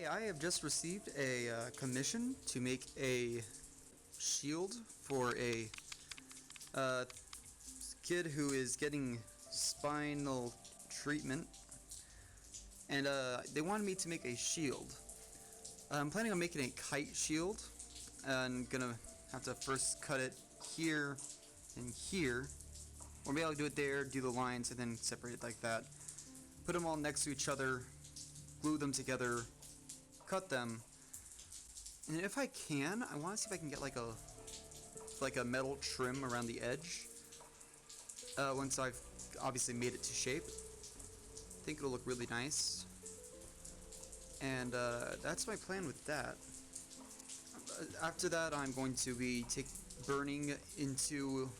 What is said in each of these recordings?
Hey, I have just received a commission to make a shield for a kid who is getting spinal treatment, and they wanted me to make a shield. I'm planning on making a kite shield. I'm gonna have to first cut it here and here, or maybe I'll do it there, do the lines, and then separate it like that. Put them all next to each other, glue them together, cut them, and if I can, I want to see if I can get like a metal trim around the edge. Once I've obviously made it to shape, I think it'll look really nice. And that's my plan with that. After that, I'm going to be burning into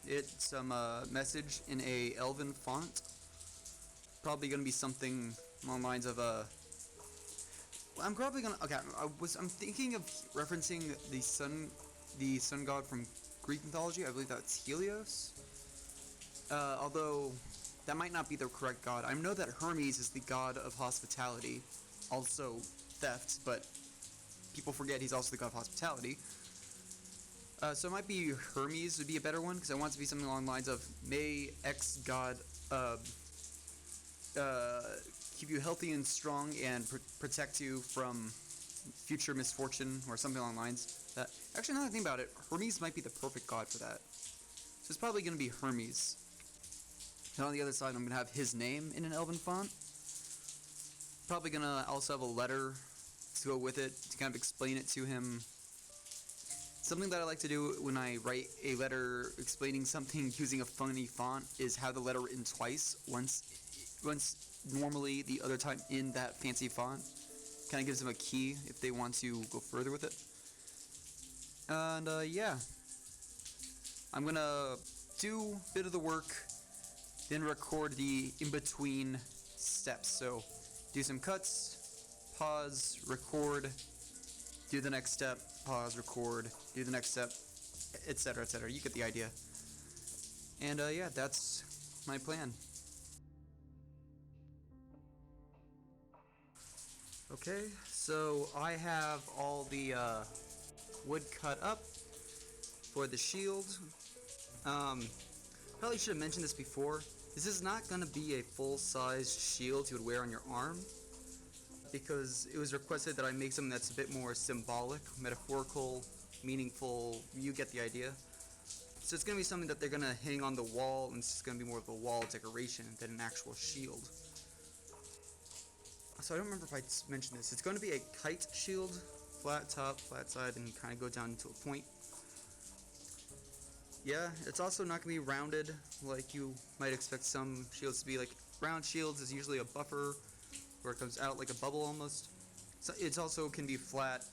it some message in a elven font. Probably going to be something along the lines of I'm probably gonna. Okay, I'm thinking of referencing the sun god from Greek mythology. I believe that's Helios. Although that might not be the correct god. I know that Hermes is the god of hospitality, also theft, but people forget he's also the god of hospitality. So it might be Hermes would be a better one, because I want it to be something along the lines of may X god keep you healthy and strong and protect you from future misfortune, or something along the lines. Actually, now that I think about it, Hermes might be the perfect god for that. So it's probably going to be Hermes. And on the other side, I'm going to have his name in an elven font. Probably going to also have a letter to go with it, to kind of explain it to him. Something that I like to do when I write a letter explaining something using a funny font is have the letter written twice. Once normally the other time in that fancy font. Kind of gives them a key if they want to go further with it. And yeah, I'm gonna do a bit of the work, then record the in-between steps. So do some cuts, pause, record, do the next step, pause, record, do the next step, etc., etc. You get the idea. And yeah, that's my plan. Okay, so I have all the wood cut up for the shield. Probably should have mentioned this before. This is not going to be a full-size shield you would wear on your arm, because it was requested that I make something that's a bit more symbolic, metaphorical, meaningful. You get the idea. So it's going to be something that they're going to hang on the wall, and it's just going to be more of a wall decoration than an actual shield. So I don't remember if I mentioned this. It's going to be a kite shield, flat top, flat side, and kind of go down to a point. Yeah, it's also not going to be rounded like you might expect some shields to be. Like, round shields is usually a buffer where it comes out like a bubble almost. So it also can be flat.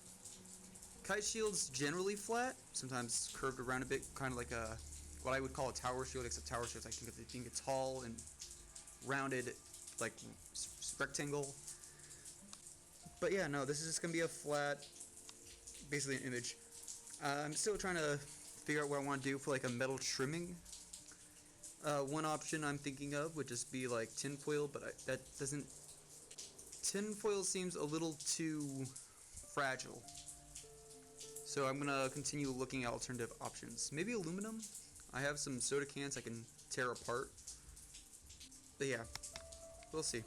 Kite shields generally flat, sometimes curved around a bit, kind of like what I would call a tower shield, except tower shields I think it's tall and rounded, like rectangle. But yeah, no, this is just going to be a flat, basically an image. I'm still trying to figure out what I want to do for like a metal trimming. One option I'm thinking of would just be like tinfoil, but tinfoil seems a little too fragile. So I'm going to continue looking at alternative options. Maybe aluminum? I have some soda cans I can tear apart. But yeah, we'll see.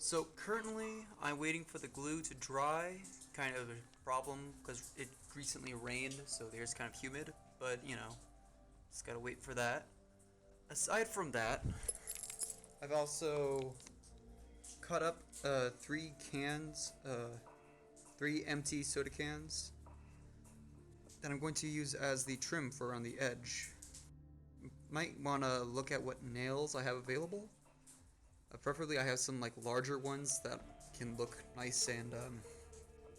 So currently, I'm waiting for the glue to dry. Kind of a problem because it recently rained, so there's kind of humid. But you know, just gotta wait for that. Aside from that, I've also cut up 3 cans, 3 empty soda cans that I'm going to use as the trim for around the edge. Might want to look at what nails I have available. Preferably I have some like larger ones that can look nice and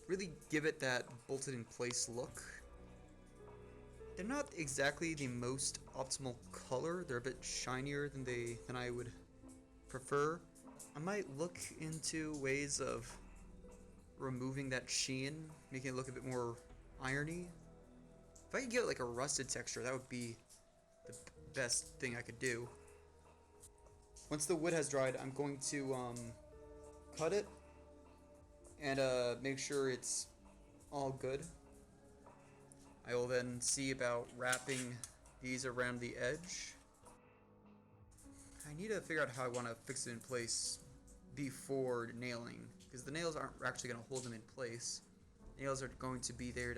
really give it that bolted in place look. They're not exactly the most optimal color. They're a bit shinier than I would prefer. I might look into ways of removing that sheen, making it look a bit more irony. If I could get like a rusted texture, that would be the best thing I could do. Once the wood has dried, I'm going to cut it and make sure it's all good. I will then see about wrapping these around the edge. I need to figure out how I want to fix it in place before nailing, because the nails aren't actually going to hold them in place. Nails are going to be there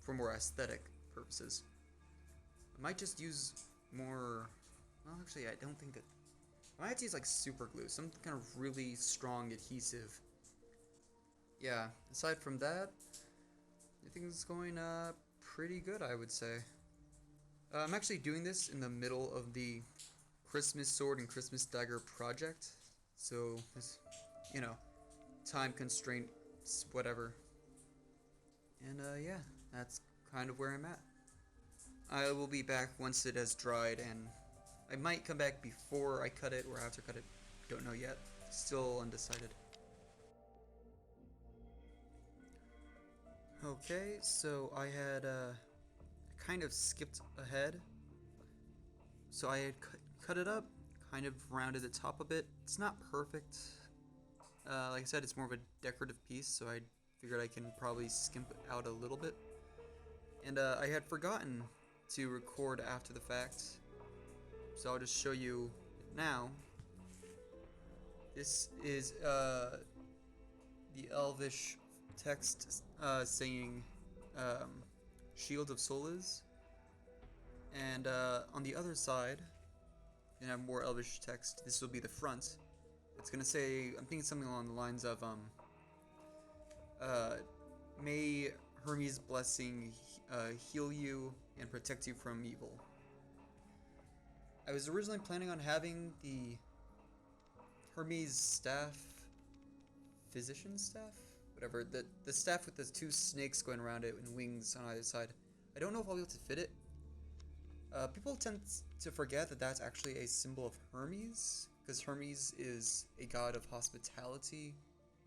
for more aesthetic purposes. I might just use more. Well, actually, I don't think that. I might have to use like super glue, some kind of really strong adhesive. Yeah. Aside from that, everything's going pretty good, I would say. I'm actually doing this in the middle of the Christmas sword and Christmas dagger project, so this, you know, time constraints, whatever. And yeah, that's kind of where I'm at. I will be back once it has dried, and I might come back before I cut it or after cut it. Don't know yet. Still undecided. Okay, so I had kind of skipped ahead. So I had cut it up, kind of rounded the top a bit. It's not perfect. Like I said, it's more of a decorative piece, so I figured I can probably skimp it out a little bit. And I had forgotten to record after the fact, so I'll just show you now. This is the Elvish text saying Shield of Soliz, and on the other side, you have more Elvish text. This will be the front. It's gonna say, I'm thinking something along the lines of may Hermes' blessing heal you and protect you from evil. I was originally planning on having the Hermes staff, physician staff, whatever, the staff with the two snakes going around it and wings on either side. I don't know if I'll be able to fit it. People tend to forget that that's actually a symbol of Hermes, because Hermes is a god of hospitality,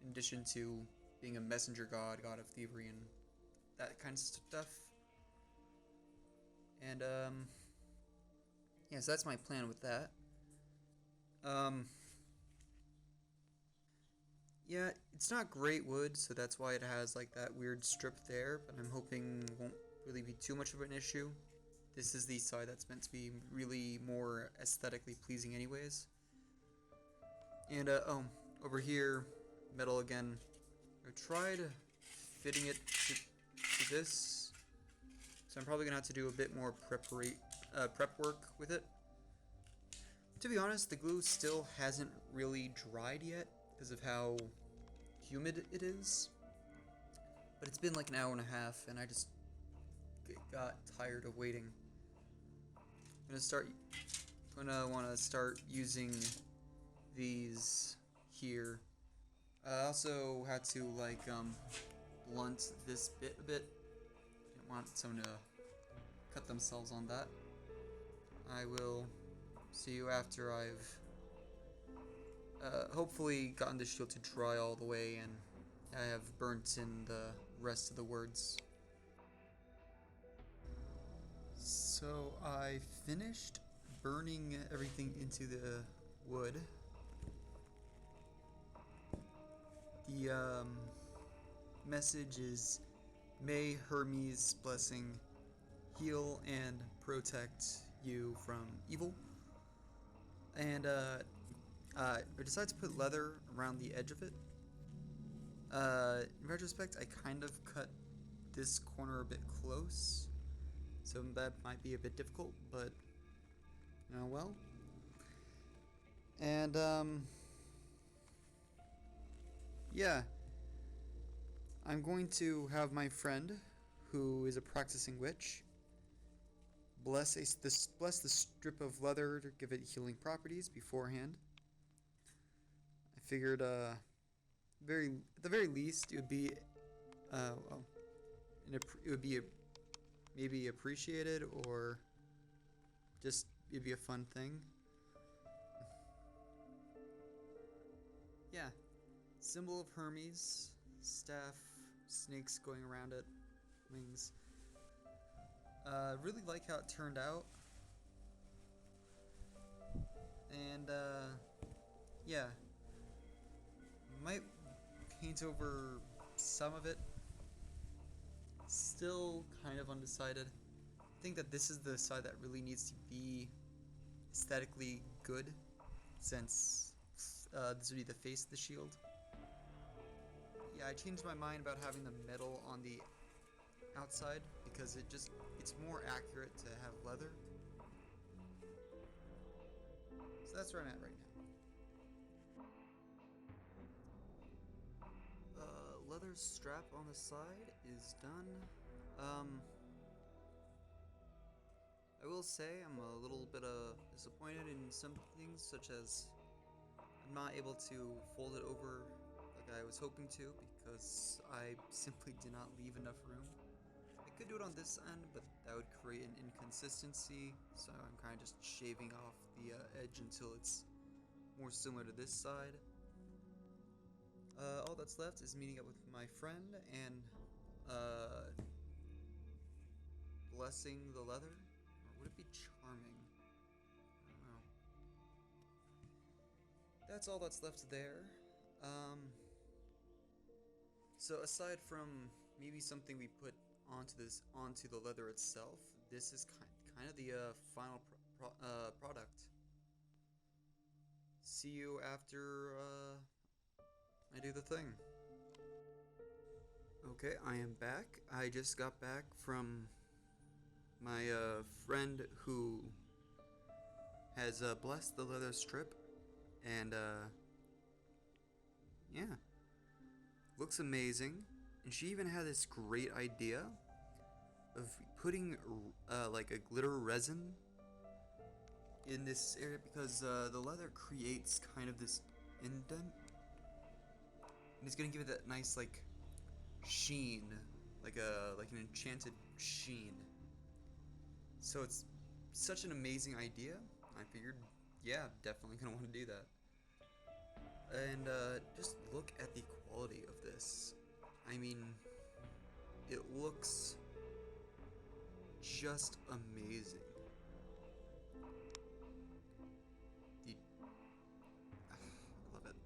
in addition to being a messenger god, god of thievery, and that kind of stuff. And yeah, so that's my plan with that. Yeah, it's not great wood, so that's why it has like that weird strip there, but I'm hoping it won't really be too much of an issue. This is the side that's meant to be really more aesthetically pleasing anyways. And oh, over here, metal again. I tried fitting it to this, so I'm probably gonna have to do a bit more prep work with it. To be honest, the glue still hasn't really dried yet because of how humid it is. But it's been like an hour and a half, and I just got tired of waiting. I'm gonna want to start using these here. I also had to like blunt this bit a bit. Didn't want someone to cut themselves on that. I will see you after I've hopefully gotten the shield to dry all the way and I have burnt in the rest of the words. So I finished burning everything into the wood. The message is, may Hermes' blessing heal and protect you from evil. And I decided to put leather around the edge of it. In retrospect, I kind of cut this corner a bit close, so that might be a bit difficult, but oh well. And yeah, I'm going to have my friend, who is a practicing witch, bless the strip of leather to give it healing properties beforehand. I figured, at the very least, it would be, well, it would be maybe appreciated, or just it'd be a fun thing. Yeah, symbol of Hermes, staff, snakes going around it, wings. Really like how it turned out. And yeah, might paint over some of it. Still kind of undecided. I think that this is the side that really needs to be aesthetically good, since this would be the face of the shield. Yeah, I changed my mind about having the metal on the outside because it's more accurate to have leather. So that's where I'm at right now. Leather strap on the side is done. I will say I'm a little bit disappointed in some things, such as I'm not able to fold it over like I was hoping to because I simply did not leave enough room. I could do it on this end, but that would create an inconsistency, so I'm kind of just shaving off the edge until it's more similar to this side. All that's left is meeting up with my friend and blessing the leather. Or would it be charming? I don't know. That's all that's left there. So aside from maybe something we put onto the leather itself, this is kind of the final product. See you after I do the thing. Okay, I am back. I just got back from my friend who has blessed the leather strip, and yeah, looks amazing. And she even had this great idea of putting like a glitter resin in this area because the leather creates kind of this indent, and it's gonna give it that nice like sheen, like an enchanted sheen. So it's such an amazing idea. I figured, yeah, definitely gonna want to do that. And just look at the quality of this. I mean, it looks just amazing. I love it.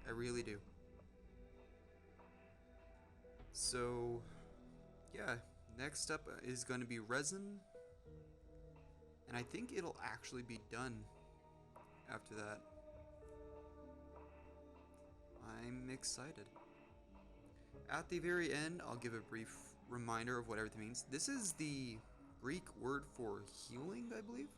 I really do. So, yeah, next up is going to be resin. And I think it'll actually be done after that. I'm excited. At the very end, I'll give a brief reminder of what everything means. This is the Greek word for healing, I believe.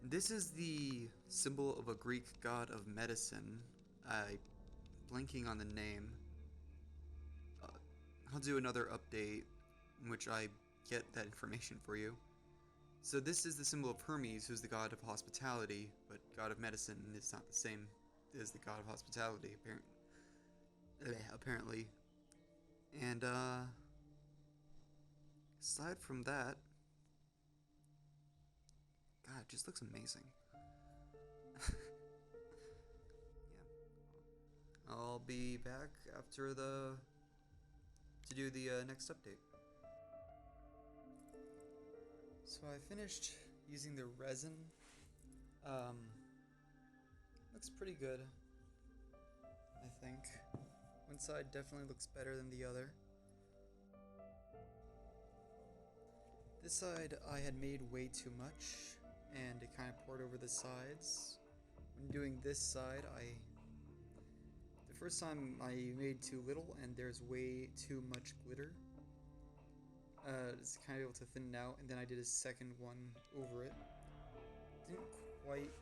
This is the symbol of a Greek god of medicine. Blanking on the name. I'll do another update in which I get that information for you. So this is the symbol of Hermes, who's the god of hospitality, but god of medicine is not the same as the god of hospitality, apparently. And aside from that, God, it just looks amazing. Yeah. I'll be back after to do the next update. So I finished using the resin. Looks pretty good, I think. One side definitely looks better than the other. This side I had made way too much, and it kind of poured over the sides. When doing this side, the first time I made too little, and there's way too much glitter. It's kind of able to thin it out, and then I did a second one over it. Didn't quite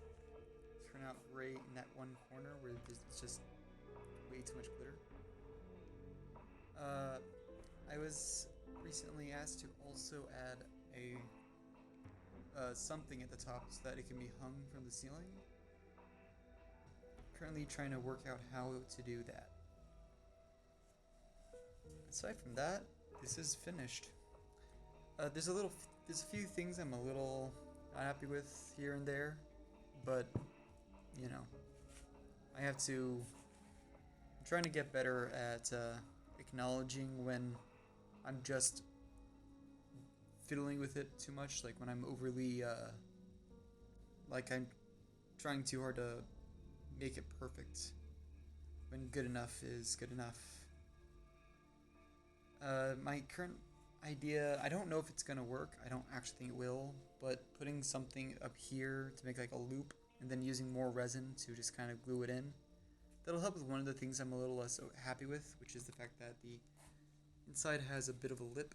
turn out great in that one corner where it's just way too much glitter. I was recently asked to also add something at the top so that it can be hung from the ceiling. Currently trying to work out how to do that. Aside from that, this is finished. There's a few things I'm a little not happy with here and there, but you know, I'm trying to get better at acknowledging when I'm just fiddling with it too much, like when I'm overly like I'm trying too hard to make it perfect when good enough is good enough. My current idea, I don't know if it's gonna work. I don't actually think it will, but putting something up here to make like a loop and then using more resin to just kind of glue it in, that'll help with one of the things I'm a little less happy with, which is the fact that the inside has a bit of a lip.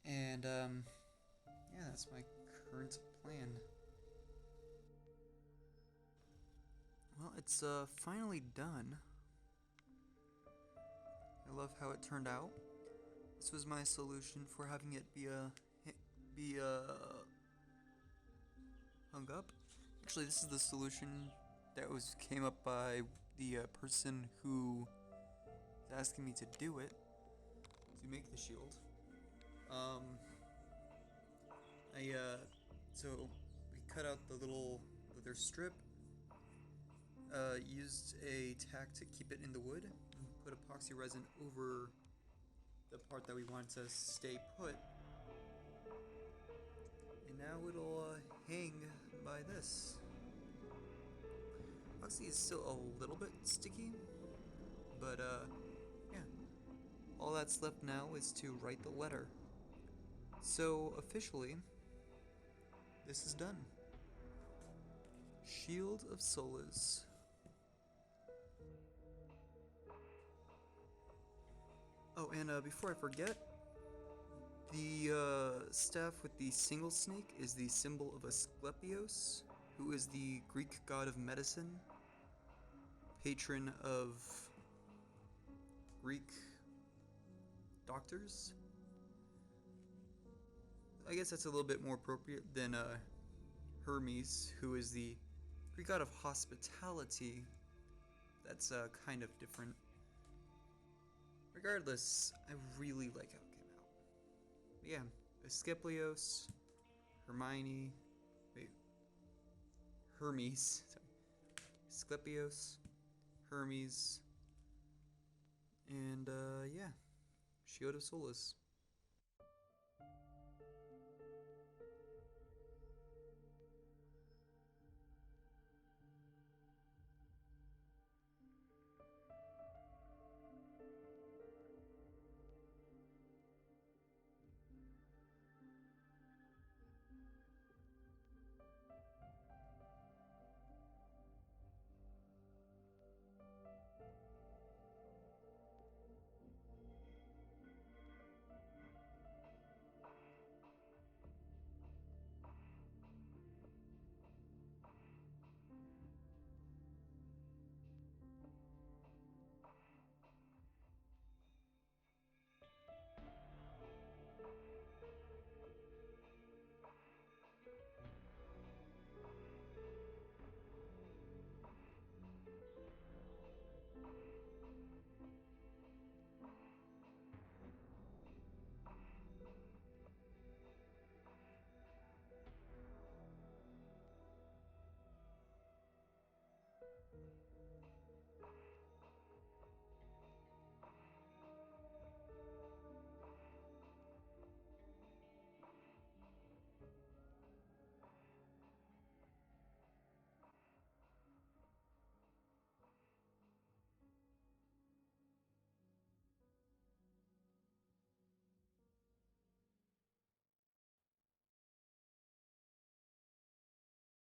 And yeah, that's my current plan. Well, it's finally done. I love how it turned out. This was my solution for having it be hung up. Actually, this is the solution that came up by the person who was asking me to do it, to make the shield. So we cut out the little leather strip, used a tack to keep it in the wood, and put epoxy resin over the part that we want to stay put. And now it'll hang by this. Epoxy is still a little bit sticky, but yeah. All that's left now is to write the letter. So officially, this is done. Shield of Soliz. Oh, and before I forget, the staff with the single snake is the symbol of Asclepios, who is the Greek god of medicine, patron of Greek doctors. I guess that's a little bit more appropriate than Hermes, who is the Greek god of hospitality. That's kind of different. Regardless, I really like how it came out. But yeah, Asclepios, Hermione, Hermes, sorry, Asclepios, Hermes, and yeah, Shield of Soliz.